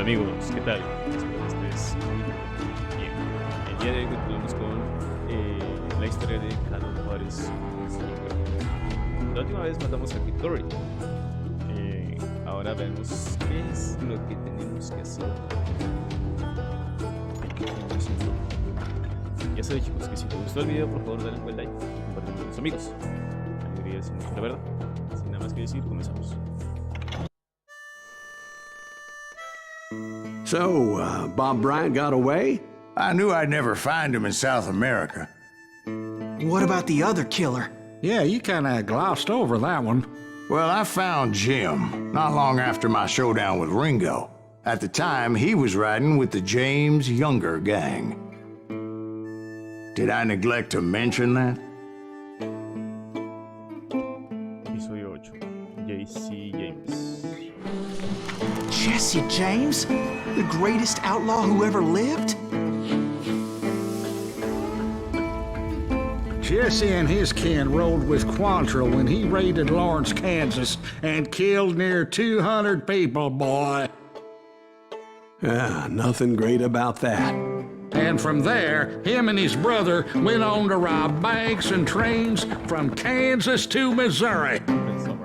amigos, ¿qué tal? Espero que estés muy bien. El día de hoy continuamos con la historia de Call of Juarez Gunslinger. La última vez matamos a Victory. Ahora vemos qué es lo que tenemos que hacer. Ya sabes, chicos, que si te gustó el video, por favor dale un buen like y compártelo con tus amigos. Me ayudaría mucho, la verdad. Sin nada más que decir, comenzamos. So, Bob Bryant got away? I knew I'd never find him in South America. What about the other killer? Yeah, you kinda glossed over that one. Well, I found Jim not long after my showdown with Ringo. At the time, he was riding with the James Younger gang. Did I neglect to mention that? Episodio 8. JC James. Jesse James? The greatest outlaw who ever lived? Jesse and his kin rode with Quantrill when he raided Lawrence, Kansas, and killed near 200 people, boy. Ah, nothing great about that. And from there, him and his brother went on to rob banks and trains from Kansas to Missouri.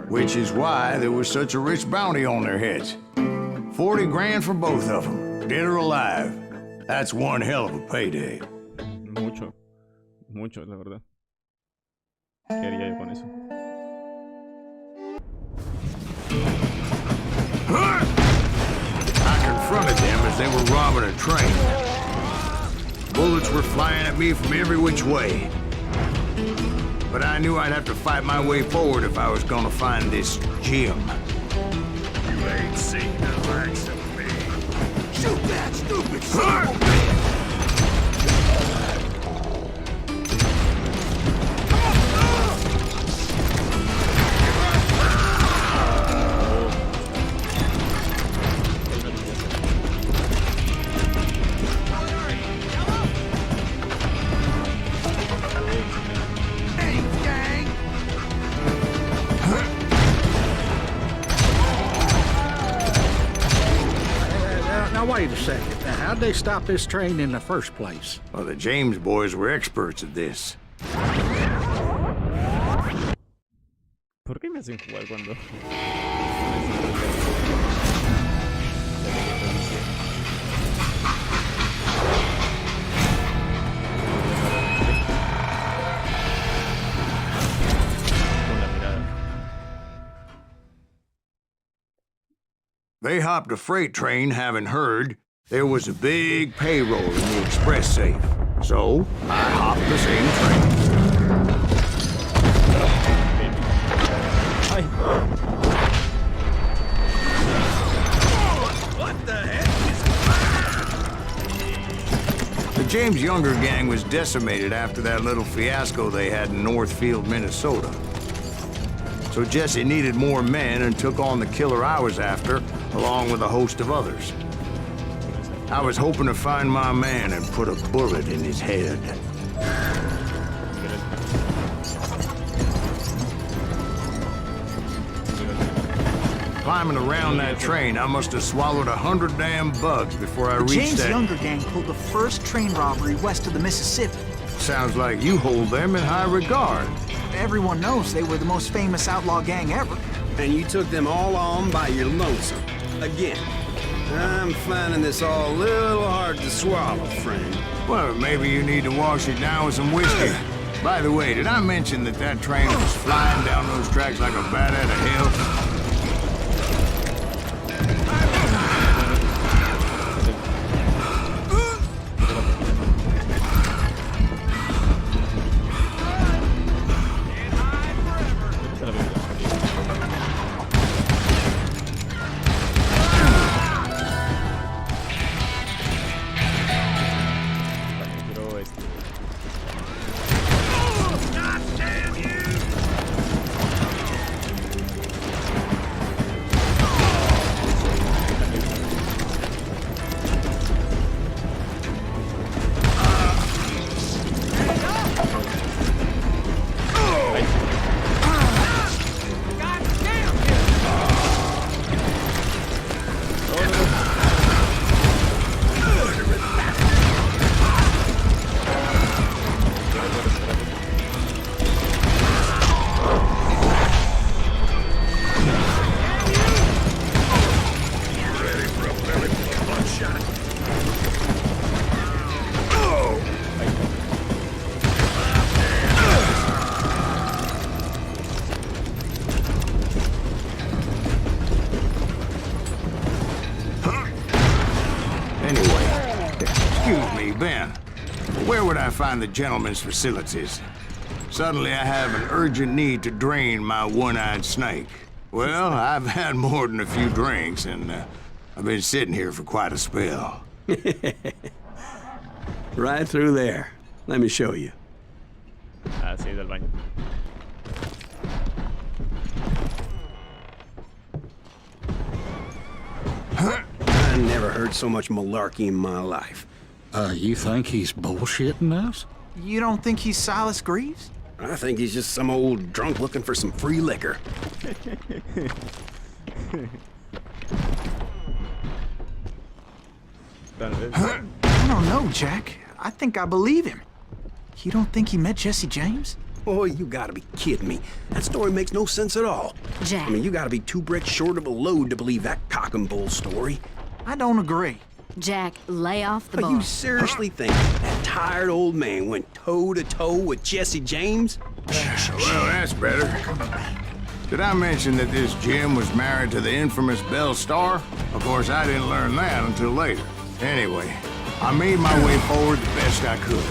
Which is why there was such a rich bounty on their heads. 40 grand for both of them, dead or alive. That's one hell of a payday. Mucho, la verdad. ¿Qué haría yo con eso? I confronted them as they were robbing a train. Bullets were flying at me from every which way. But I knew I'd have to fight my way forward if I was gonna find this Jim. You ain't seen the likes of me. Shoot that stupid son of a bitch! Now, wait a second. Now, how'd they stop this train in the first place? Well, the James boys were experts at this. ¿Por qué me hacen jugar cuando? They hopped a freight train having heard there was a big payroll in the express safe. So, I hopped the same train. What the heck is... The James Younger gang was decimated after that little fiasco they had in Northfield, Minnesota. So Jesse needed more men and took on the killer I was after, along with a host of others. I was hoping to find my man and put a bullet in his head. Climbing around that train, I must have swallowed 100 damn bugs before I reached James that... Younger gang pulled the first train robbery west of the Mississippi. Sounds like you hold them in high regard. Everyone knows they were the most famous outlaw gang ever. And you took them all on by your lonesome. Again. I'm finding this all a little hard to swallow, friend. Well, maybe you need to wash it down with some whiskey. By the way, did I mention that that train was flying down those tracks like a bat out of hell? find the gentleman's facilities. Suddenly, I have an urgent need to drain my one-eyed snake. Well, I've had more than a few drinks, and I've been sitting here for quite a spell. Right through there. Let me show you. Ah, sí, del baño. I never heard so much malarkey in my life. You think he's bullshitting us? You don't think he's Silas Greaves? I think he's just some old drunk looking for some free liquor. I don't know, Jack. I think I believe him. You don't think he met Jesse James? Oh, you gotta be kidding me. That story makes no sense at all. Jack. I mean, you gotta be 2 bricks short of a load to believe that cock and bull story. I don't agree. Jack, lay off the But ball. you seriously think that tired old man went toe-to-toe with Jesse James? Well, that's better. Did I mention that this Jim was married to the infamous Belle Starr? Of course, I didn't learn that until later. Anyway, I made my way forward the best I could.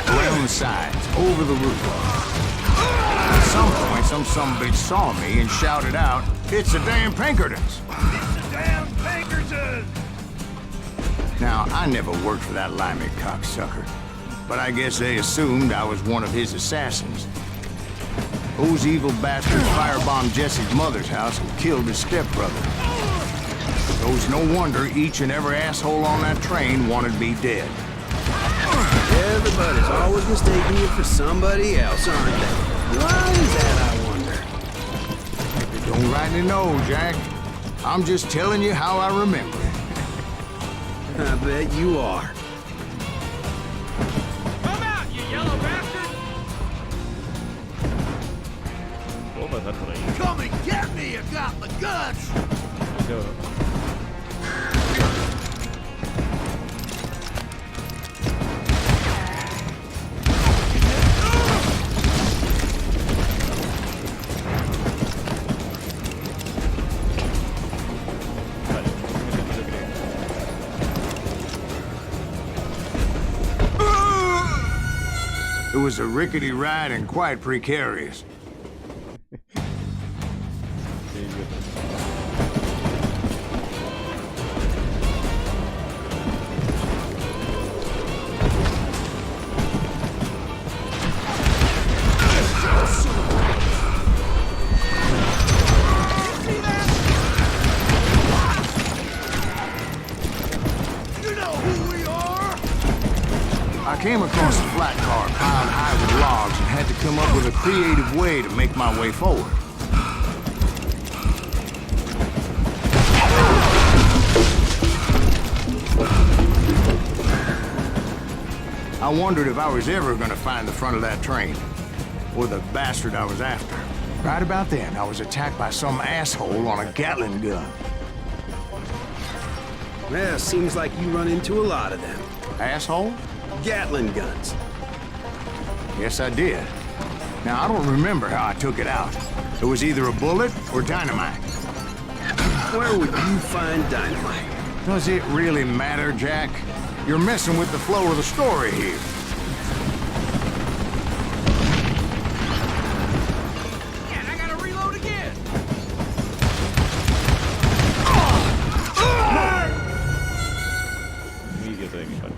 Around the sides, over the roof. At some point, some sumbitch saw me and shouted out, "It's the damn Pinkertons!" It's the damn Pinkertons! Now, I never worked for that limey cocksucker, but I guess they assumed I was one of his assassins. Those evil bastards firebombed Jesse's mother's house and killed his stepbrother. So it's no wonder each and every asshole on that train wanted me dead. Everybody's always mistaking you for somebody else, aren't they? Why is that, I wonder? You don't rightly know, Jack. I'm just telling you how I remember. I bet you are. Come out, you yellow bastard! Puedo pasar por ahí. Come and get me, you got the guts! Yo, vale, lo creo. It was a rickety ride and quite precarious. Sí, yo. You know who we are? I came across a flat car piled high with logs and had to come up with a creative way to make my way forward. I wondered if I was ever going to find the front of that train, or the bastard I was after. Right about then, I was attacked by some asshole on a Gatling gun. Well, seems like you run into a lot of them. Asshole? Gatling guns. Yes, I did. Now, I don't remember how I took it out. It was either a bullet or dynamite. Where would you find dynamite? Does it really matter, Jack? You're messing with the flow of the story here. And I gotta reload again! Muy idiota de mi parte.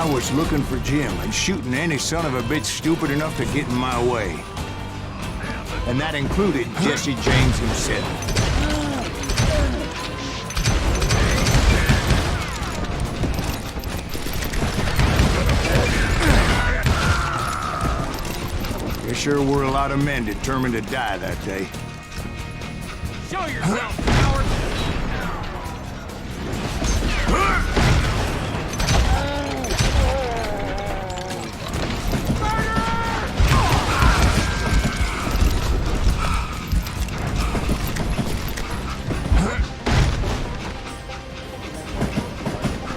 I was looking for Jim and shooting any son of a bitch stupid enough to get in my way. And that included Jesse James himself. There sure were a lot of men determined to die that day. Show yourself, coward!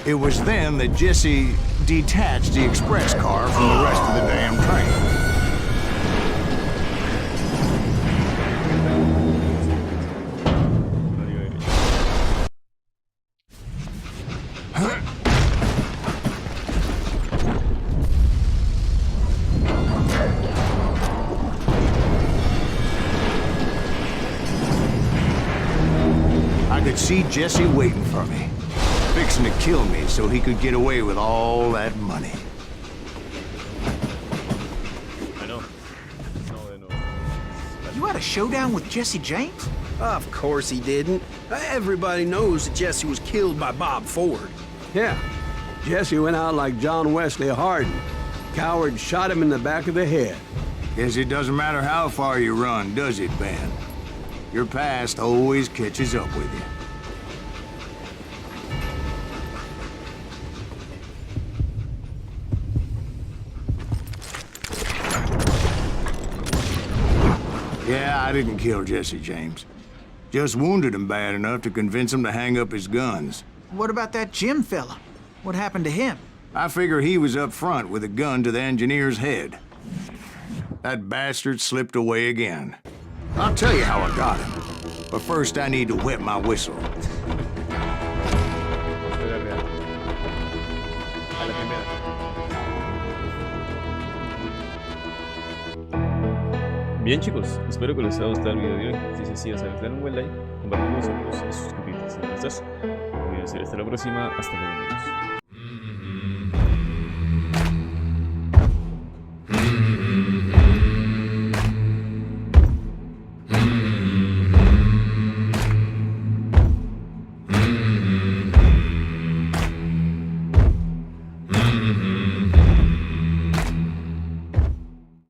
It was then that Jesse detached the express car from the rest of the damn train. I could see Jesse waiting for me, fixing to kill me so he could get away with all that money. I know. No. You had a showdown with Jesse James? Of course he didn't. Everybody knows that Jesse was killed by Bob Ford. Yeah. Jesse went out like John Wesley Hardin. Coward shot him in the back of the head. Guess it doesn't matter how far you run, does it, Ben? Your past always catches up with you. Yeah, I didn't kill Jesse James. Just wounded him bad enough to convince him to hang up his guns. What about that Jim fella? What happened to him? I figure he was up front with a gun to the engineer's head. That bastard slipped away again. I'll tell you how I got him. But first I need to wet my whistle. Historia real. A la primera. Bien, chicos, espero que les haya gustado el video de hoy. Si es así, ya saben, denle un buen like, compartir con los amigos y suscribirse si no lo estás. Voy a decir hasta la próxima, hasta luego, amigos.